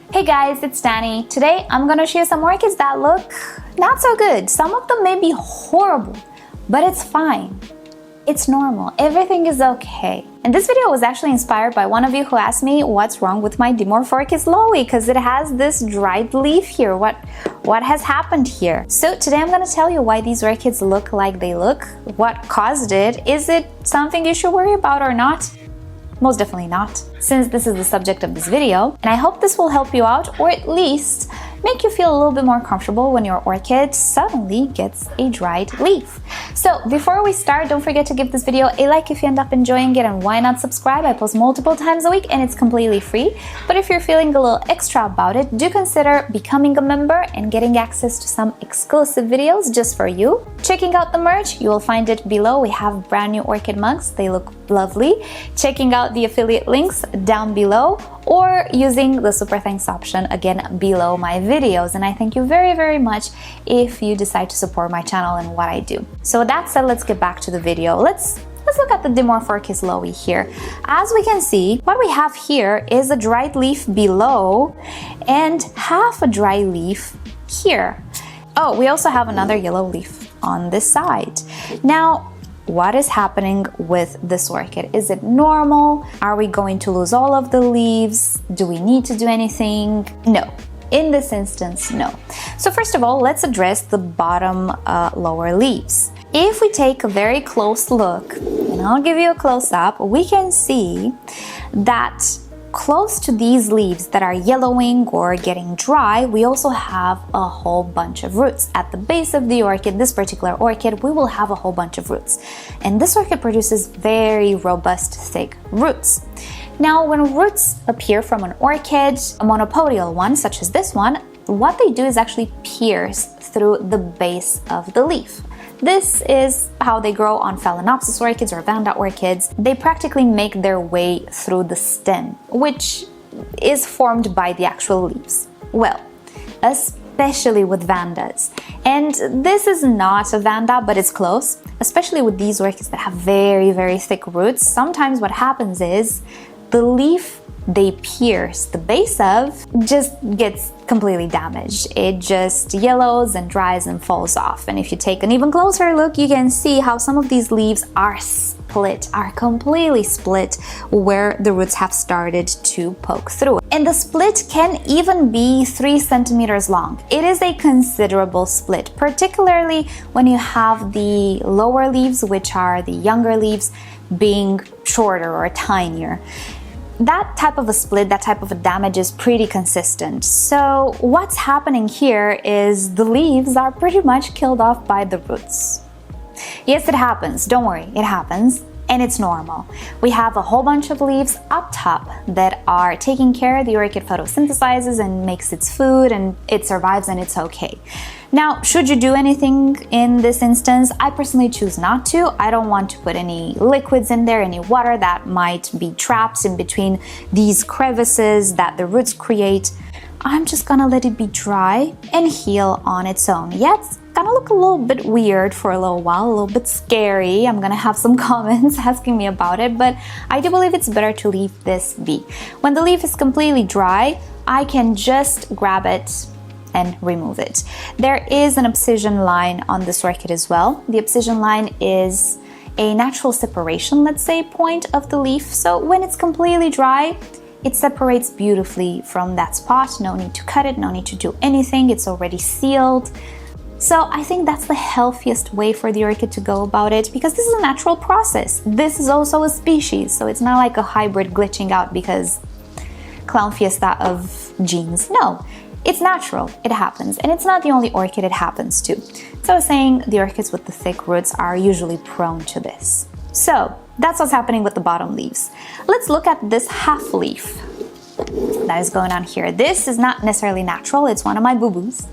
Hey guys, it's Danny. Today I'm gonna show you some orchids that look not so good. Some of them may be horrible, but it's fine. It's normal. Everything is okay. And this video was actually inspired by one of you who asked me what's wrong with my Dimorphorchis lowii because it has this dried leaf here. What has happened here? So today I'm going to tell you why these orchids look like they look, what caused it, is it something you should worry about or not? Most definitely not, since this is the subject of this video, and I hope this will help you out or at least make you feel a little bit more comfortable when your orchid suddenly gets a dried leaf. So before we start, don't forget to give this video a like if you end up enjoying it, and why not subscribe? I post multiple times a week and it's completely free. But if you're feeling a little extra about it, do consider becoming a member and getting access to some exclusive videos just for you. Checking out the merch, you will find it below. We have brand new orchid mugs, they look lovely. Checking out the affiliate links down below, or using the super thanks option again below my videos. And I thank you very, very much if you decide to support my channel and what I do. So with that said, let's get back to the video. Let's look at the Dimorphorchis lowii here. As we can see, what we have here is a dried leaf below and half a dry leaf here. Oh, we also have another yellow leaf on this side. Now, what is happening with this orchid? Is it normal? Are we going to lose all of the leaves? Do we need to do anything? No. In this instance, no. So first of all, let's address the bottom lower leaves. If we take a very close look, and I'll give you a close-up, we can see that close to these leaves that are yellowing or getting dry, we also have a whole bunch of roots. At the base of the orchid, this particular orchid, we will have a whole bunch of roots. And this orchid produces very robust, thick roots. Now, when roots appear from an orchid, a monopodial one, such as this one, what they do is actually pierce through the base of the leaf. This is how they grow on Phalaenopsis orchids or Vanda orchids. They practically make their way through the stem, which is formed by the actual leaves. Well, especially with Vandas. And this is not a Vanda, but it's close, especially with these orchids that have very, very thick roots. Sometimes what happens is the leaf they pierce the base of just gets completely damaged. It just yellows and dries and falls off. And if you take an even closer look, you can see how some of these leaves are split, are completely split where the roots have started to poke through. And the split can even be 3 centimeters long. It is a considerable split, particularly when you have the lower leaves, which are the younger leaves, being shorter or tinier. That type of a split, that type of a damage is pretty consistent. So what's happening here is the leaves are pretty much killed off by the roots. Yes, it happens. Don't worry, it happens. And it's normal. We have a whole bunch of leaves up top that are taking care. The orchid photosynthesizes and makes its food and it survives and it's okay. Now, should you do anything in this instance? I personally choose not to. I don't want to put any liquids in there, any water that might be trapped in between these crevices that the roots create. I'm just gonna let it be dry and heal on its own. Yeah, it's gonna look a little bit weird for a little while, a little bit scary. I'm gonna have some comments asking me about it, but I do believe it's better to leave this be. When the leaf is completely dry, I can just grab it and remove it. There is an abscission line on this orchid as well. The abscission line is a natural separation, let's say, point of the leaf. So when it's completely dry, it separates beautifully from that spot. No need to cut it, no need to do anything. It's already sealed. So I think that's the healthiest way for the orchid to go about it, because this is a natural process. This is also a species, so it's not like a hybrid glitching out because clown fiesta of genes. No, it's natural, it happens, and it's not the only orchid it happens to. So I was saying the orchids with the thick roots are usually prone to this. So that's what's happening with the bottom leaves. Let's look at this half leaf that is going on here. This is not necessarily natural, it's one of my boo-boos.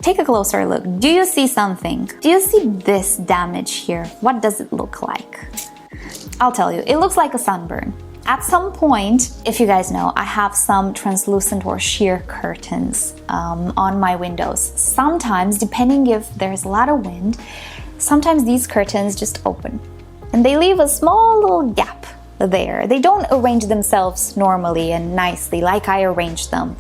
Take a closer look. Do you see something? Do you see this damage here? What does it look like? I'll tell you, it looks like a sunburn. At some point, if you guys know, I have some translucent or sheer curtains on my windows. Sometimes, depending if there's a lot of wind, sometimes these curtains just open and they leave a small little gap there. They don't arrange themselves normally and nicely like I arrange them.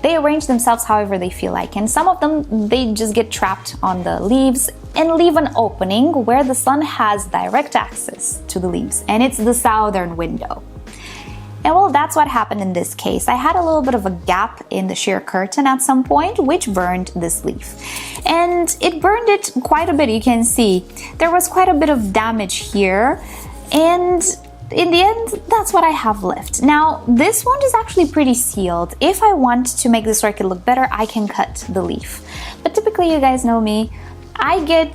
They arrange themselves however they feel like, and some of them, they just get trapped on the leaves and leave an opening where the sun has direct access to the leaves, and it's the southern window. And well, that's what happened in this case. I had a little bit of a gap in the sheer curtain at some point, which burned this leaf. And it burned it quite a bit, you can see. There was quite a bit of damage here, and in the end, that's what I have left. Now, this wound is actually pretty sealed. If I want to make this orchid look better, I can cut the leaf. But typically, you guys know me, I get,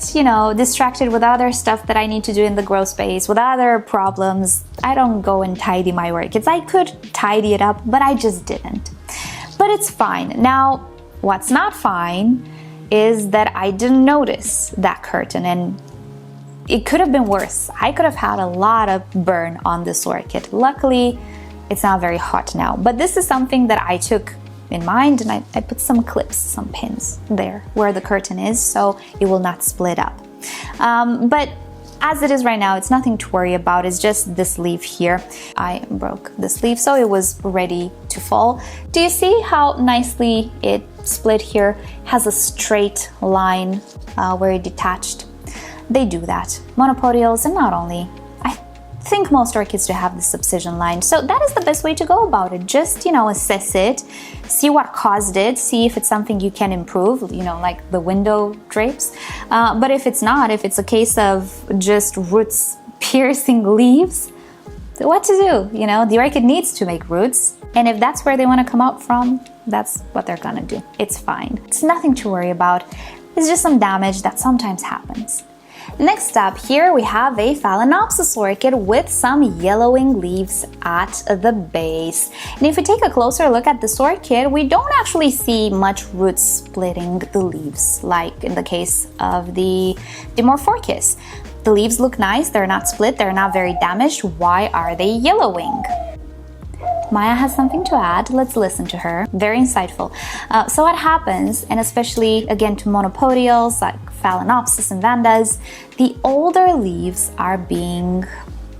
distracted with other stuff that I need to do in the grow space, with other problems. I don't go and tidy my orchids. I could tidy it up, but I just didn't. But it's fine. Now, what's not fine is that I didn't notice that curtain, and it could have been worse. I could have had a lot of burn on this orchid. Luckily, it's not very hot now. But this is something that I took in mind, and I put some clips, some pins there where the curtain is, so it will not split up. But as it is right now, it's nothing to worry about. It's just this leaf here. I broke this leaf, so it was ready to fall. Do you see how nicely it split here? It has a straight line where it detached. They do that. Monopodials, and not only. I think most orchids do have the subcision line. So that is the best way to go about it. Just, assess it, see what caused it, see if it's something you can improve, like the window drapes. But if it's not, if it's a case of just roots piercing leaves, what to do? The orchid needs to make roots. And if that's where they want to come out from, that's what they're gonna do. It's fine. It's nothing to worry about. It's just some damage that sometimes happens. Next up, here we have a Phalaenopsis orchid with some yellowing leaves at the base. And if we take a closer look at this orchid, we don't actually see much root splitting the leaves, like in the case of the Dimorphorchis. The leaves look nice, they're not split, they're not very damaged. Why are they yellowing? Maya has something to add. Let's listen to her. Very insightful. So what happens, and especially again to monopodials like Phalaenopsis and Vandas, the older leaves are being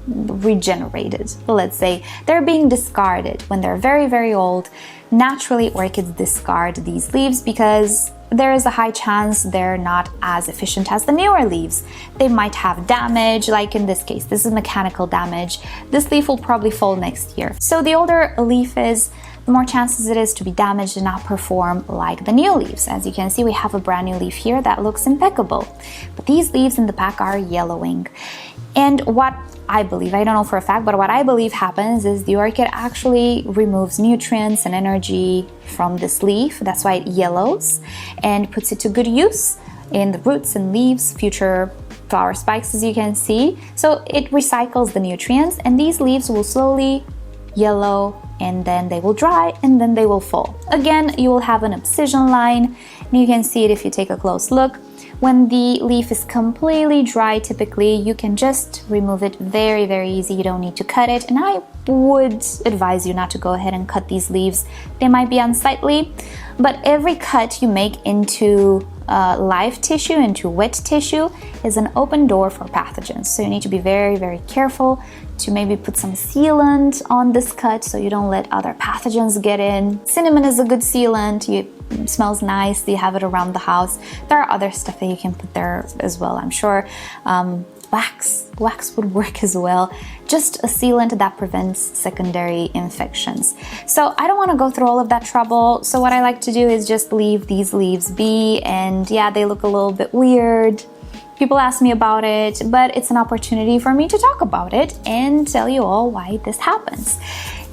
regenerated. Let's say they're being discarded when they're very, very old. Naturally, orchids discard these leaves because there is a high chance they're not as efficient as the newer leaves. They might have damage, like in this case, this is mechanical damage. This leaf will probably fall next year. So the older a leaf is, the more chances it is to be damaged and not perform like the new leaves. As you can see, we have a brand new leaf here that looks impeccable. But these leaves in the back are yellowing. And what I believe, I don't know for a fact, but what I believe happens is the orchid actually removes nutrients and energy from this leaf. That's why it yellows, and puts it to good use in the roots and leaves, future flower spikes, as you can see. So it recycles the nutrients, and these leaves will slowly yellow, and then they will dry, and then they will fall. Again, you will have an abscission line, and you can see it if you take a close look. When the leaf is completely dry, typically you can just remove it very, very easy. You don't need to cut it. And I would advise you not to go ahead and cut these leaves. They might be unsightly, but every cut you make into live tissue, into wet tissue, is an open door for pathogens. So you need to be very, very careful to maybe put some sealant on this cut so you don't let other pathogens get in. Cinnamon is a good sealant. It smells nice. You have it around the house. There are other stuff that you can put there as well, I'm sure. Wax would work as well. Just a sealant that prevents secondary infections. So I don't want to go through all of that trouble. So what I like to do is just leave these leaves be, and yeah, they look a little bit weird. People ask me about it, but it's an opportunity for me to talk about it and tell you all why this happens.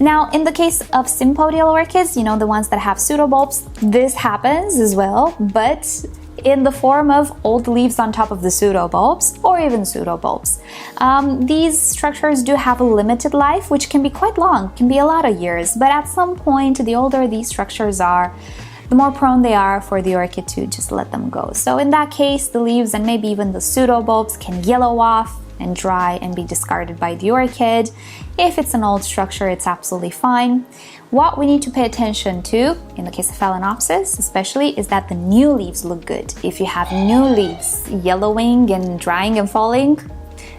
Now, in the case of sympodial orchids, the ones that have pseudobulbs, this happens as well, but in the form of old leaves on top of the pseudobulbs, or even pseudobulbs. These structures do have a limited life, which can be quite long, can be a lot of years, but at some point, the older these structures are, the more prone they are for the orchid to just let them go. So in that case, the leaves and maybe even the pseudobulbs can yellow off and dry and be discarded by the orchid. If it's an old structure, it's absolutely fine. What we need to pay attention to, in the case of Phalaenopsis especially, is that the new leaves look good. If you have new leaves yellowing and drying and falling,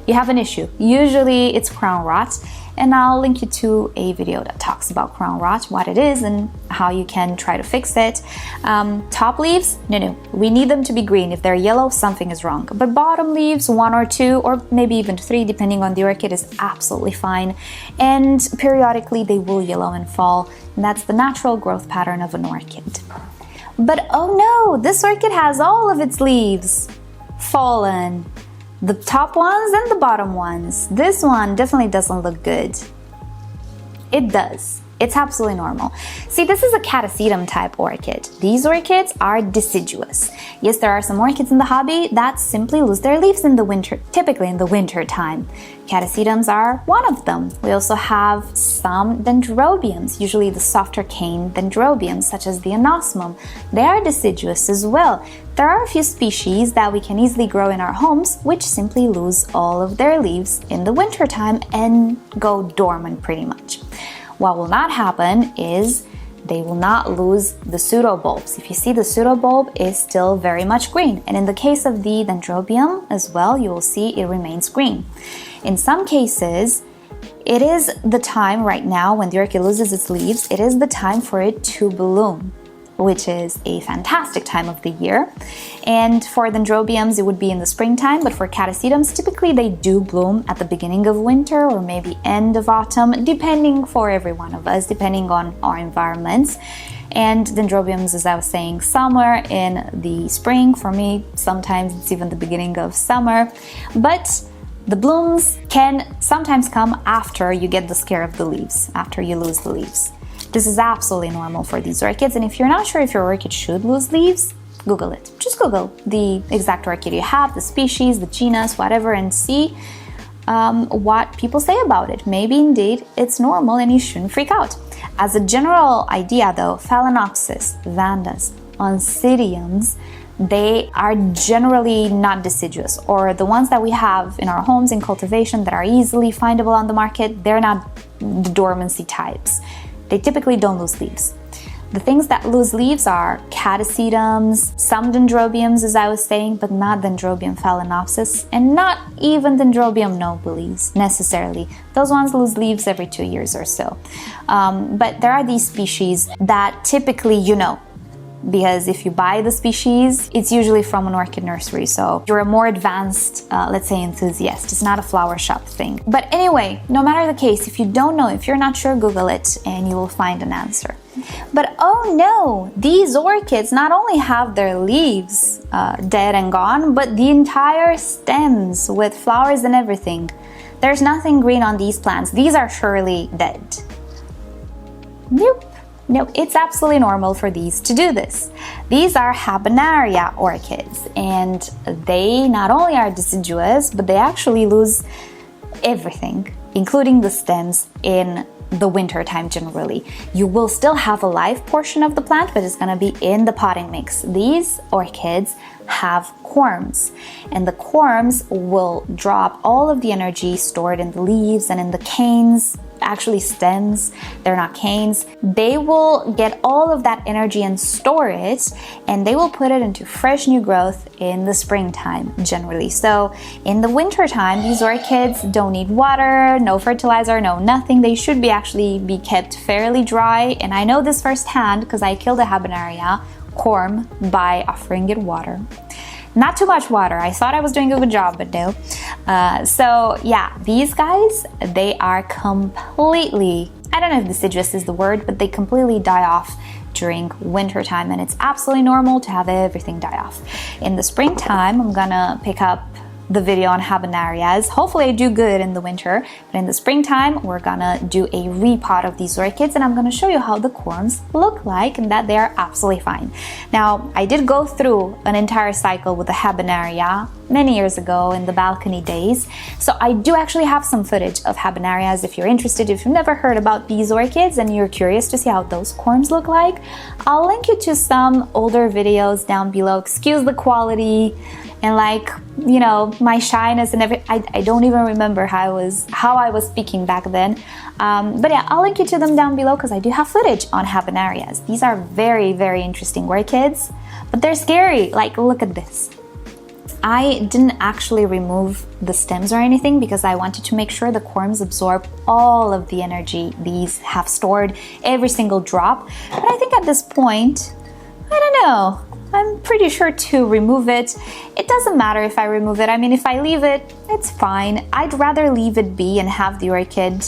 you have an issue. Usually it's crown rot, and I'll link you to a video that talks about crown rot, what it is and how you can try to fix it. Top leaves, no, we need them to be green. If they're yellow, something is wrong. But bottom leaves, 1 or 2 or maybe even 3 depending on the orchid, is absolutely fine, and periodically they will yellow and fall, and that's the natural growth pattern of an orchid. But oh no, this orchid has all of its leaves fallen. The top ones and the bottom ones. This one definitely doesn't look good. It does. It's absolutely normal. See, this is a Catasetum type orchid. These orchids are deciduous. Yes, there are some orchids in the hobby that simply lose their leaves in the winter, typically in the winter time. Catasetums are one of them. We also have some dendrobiums, usually the softer cane dendrobiums, such as the anosmum. They are deciduous as well. There are a few species that we can easily grow in our homes, which simply lose all of their leaves in the winter time and go dormant pretty much. What will not happen is they will not lose the pseudobulbs. If you see, the pseudobulb is still very much green, and in the case of the dendrobium as well, you will see it remains green. In some cases, it is the time right now when the orchid loses its leaves, it is the time for it to bloom, which is a fantastic time of the year. And for dendrobiums, it would be in the springtime, but for catasetums, typically they do bloom at the beginning of winter or maybe end of autumn, depending for every one of us, depending on our environments. And dendrobiums, as I was saying, somewhere in the spring. For me, sometimes it's even the beginning of summer. But the blooms can sometimes come after you get the scare of the leaves, after you lose the leaves. This is absolutely normal for these orchids, and if you're not sure if your orchid should lose leaves, Google it. Just Google the exact orchid you have, the species, the genus, whatever, and see what people say about it. Maybe indeed it's normal and you shouldn't freak out. As a general idea though, Phalaenopsis, Vandas, Oncidiums, they are generally not deciduous, or the ones that we have in our homes in cultivation that are easily findable on the market, they're not the dormancy types. They typically don't lose leaves. The things that lose leaves are catasetums, some dendrobiums, as I was saying, but not Dendrobium Phalaenopsis, and not even Dendrobium nobilis necessarily. Those ones lose leaves every 2 years or so. But there are these species that typically you know, because if you buy the species, it's usually from an orchid nursery, so you're a more advanced, let's say, enthusiast. It's not a flower shop thing. But anyway, no matter the case, if you don't know, if you're not sure, Google it and you will find an answer. But oh no, these orchids not only have their leaves dead and gone, but the entire stems with flowers and everything. There's nothing green on these plants. These are surely dead. Nope. No, it's absolutely normal for these to do this. These are Habenaria orchids, and they not only are deciduous, but they actually lose everything, including the stems, in the winter time generally. You will still have a live portion of the plant, but it's gonna be in the potting mix. These orchids have corms, and the corms will drop all of the energy stored in the leaves and in the canes, actually stems, they're not canes. They will get all of that energy and store it, and they will put it into fresh new growth in the springtime generally. So in the winter time, these orchids don't need water, no fertilizer, no nothing. They should actually be kept fairly dry, and I know this firsthand because I killed a Habenaria corm by offering it water. Not too much water. I thought I was doing a good job, but no. So yeah, these guys, they are completely, I don't know if deciduous is the word, but they completely die off during winter time, and it's absolutely normal to have everything die off. In the springtime, I'm gonna pick up the video on Habenarias. Hopefully I do good in the winter, but in the springtime we're gonna do a repot of these orchids, and I'm gonna show you how the corms look like and that they are absolutely fine. Now, I did go through an entire cycle with the Habenaria many years ago in the balcony days, so I do actually have some footage of Habenarias. If you're interested, if you've never heard about these orchids and you're curious to see how those corms look like, I'll link you to some older videos down below. Excuse the quality and, like, you know, my shyness and everything. I don't even remember how I was speaking back then. But yeah, I'll link you to them down below because I do have footage on Habenarias. These are very, very interesting orchids, but they're scary. Like, look at this. I didn't actually remove the stems or anything because I wanted to make sure the corms absorb all of the energy these have stored, every single drop. But I think at this point, I don't know, I'm pretty sure to remove it. It doesn't matter if I remove it. I mean, if I leave it, it's fine. I'd rather leave it be and have the orchid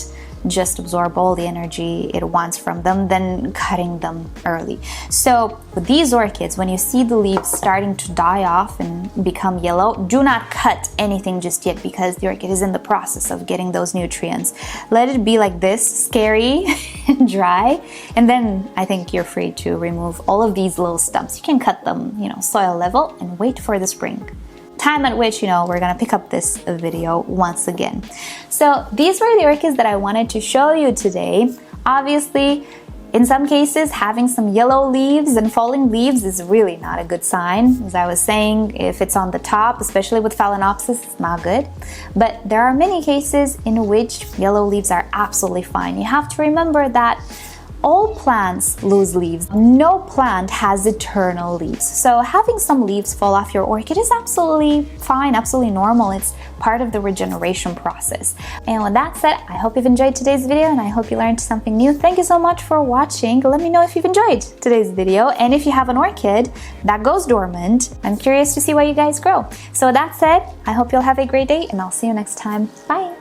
just absorb all the energy it wants from them than cutting them early. So with these orchids, when you see the leaves starting to die off and become yellow, do not cut anything just yet because the orchid is in the process of getting those nutrients. Let it be like this, scary and dry, and then I think you're free to remove all of these little stumps. You can cut them, soil level and wait for the spring. Time at which, we're gonna pick up this video once again. So these were the orchids that I wanted to show you today. Obviously, in some cases, having some yellow leaves and falling leaves is really not a good sign. As I was saying, if it's on the top, especially with Phalaenopsis, it's not good. But there are many cases in which yellow leaves are absolutely fine. You have to remember that all plants lose leaves. No plant has eternal leaves. So having some leaves fall off your orchid is absolutely fine, absolutely normal. It's part of the regeneration process. And with that said, I hope you've enjoyed today's video and I hope you learned something new. Thank you so much for watching. Let me know if you've enjoyed today's video and if you have an orchid that goes dormant. I'm curious to see why you guys grow. So with that said, I hope you'll have a great day and I'll see you next time. Bye.